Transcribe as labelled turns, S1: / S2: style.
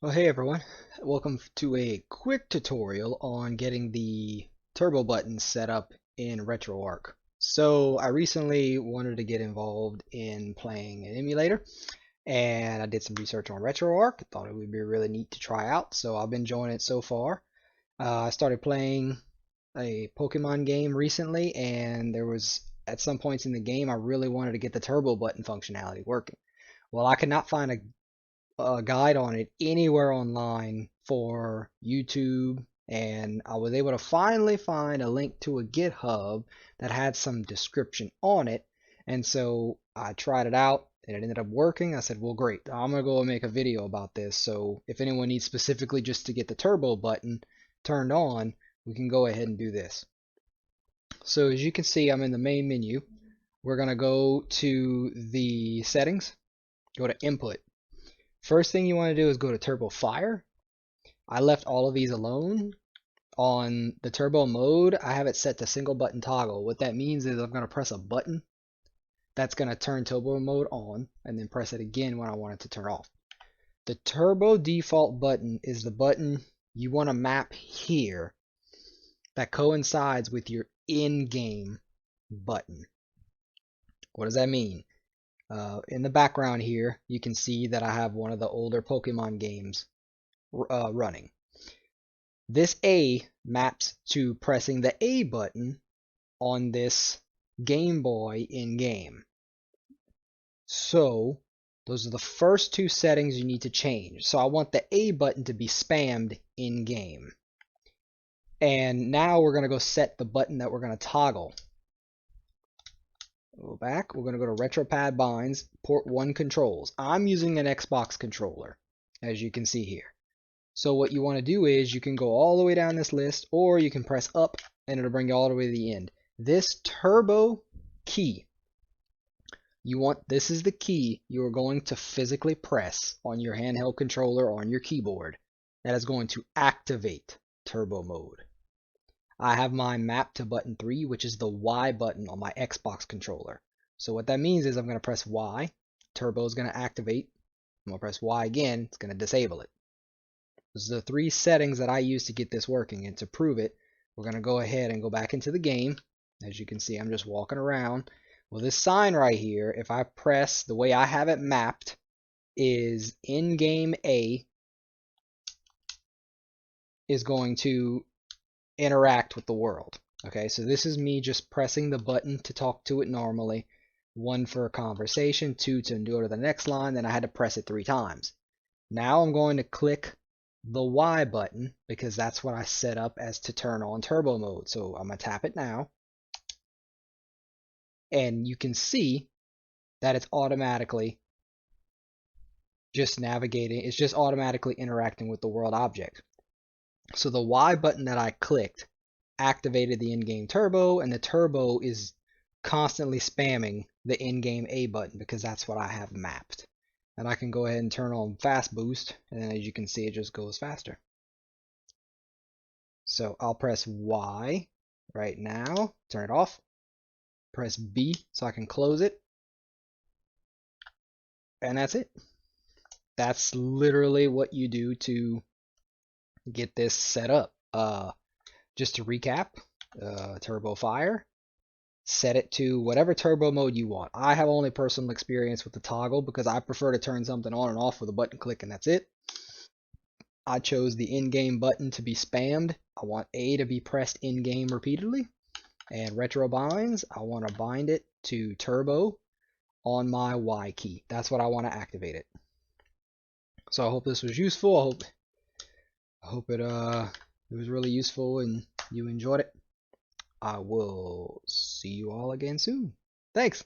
S1: Well, hey everyone, welcome to a quick tutorial on getting the turbo button set up in Retroarch. So I recently wanted to get involved in playing an emulator, and I did some research on Retroarch. I thought it would be really neat to try out, so I've been enjoying it so far. I started playing a Pokemon game recently, and there was at some points in the game I really wanted to get the turbo button functionality working. Well, I could not find a guide on it anywhere online for YouTube, and I was able to finally find a link to a GitHub that had some description on it. And so I tried it out and it ended up working. I said, well, great, I'm gonna go and make a video about this. So if anyone needs specifically just to get the turbo button turned on, we can go ahead and do this. So as you can see, I'm in the main menu. We're gonna go to the settings, go to input. First thing you want to do is go to Turbo Fire. I left all of these alone. On the turbo mode, I have it set to single button toggle. What that means is I'm going to press a button that's going to turn turbo mode on and then press it again when I want it to turn off. The turbo default button is the button you want to map here that coincides with your in-game button. What does that mean? In the background here, you can see that I have one of the older Pokemon games running. This A maps to pressing the A button on this Game Boy in-game. So those are the first two settings you need to change. So I want the A button to be spammed in-game. And now we're going to go set the button that we're going to toggle. Go back, we're going to go to RetroPad Binds, Port 1 Controls. I'm using an Xbox controller, as you can see here. So what you want to do is you can go all the way down this list, or you can press up and it'll bring you all the way to the end. This turbo key, this is the key you are going to physically press on your handheld controller or on your keyboard. That is going to activate turbo mode. I have mine mapped to button 3, which is the Y button on my Xbox controller. So what that means is I'm going to press Y, turbo is going to activate. I'm going to press Y again, it's going to disable it. Those are the three settings that I use to get this working, and to prove it, we're going to go ahead and go back into the game. As you can see, I'm just walking around. Well, this sign right here, if I press, the way I have it mapped is in-game A is going to interact with the world. Okay, so this is me just pressing the button to talk to it normally. 1 for a conversation, 2 to go to the next line, then I had to press it 3 times. Now I'm going to click the Y button because that's what I set up as to turn on turbo mode. So I'm going to tap it now. And you can see that it's automatically just navigating. It's just automatically interacting with the world object. So the Y button that I clicked activated the in-game turbo, and the turbo is constantly spamming the in-game A button because that's what I have mapped. And I can go ahead and turn on fast boost, and as you can see, it just goes faster. So I'll press Y right now, turn it off, press B so I can close it, and that's it. That's literally what you do to get this set up. Just to recap, Turbo Fire, set it to whatever turbo mode you want. I have only personal experience with the toggle because I prefer to turn something on and off with a button click, and that's it. I chose the in-game button to be spammed. I want A to be pressed in-game repeatedly. And retro binds, I want to bind it to turbo on my Y key. That's what I want to activate it. So I hope this was useful. I hope it was really useful and you enjoyed it. I will see you all again soon. Thanks.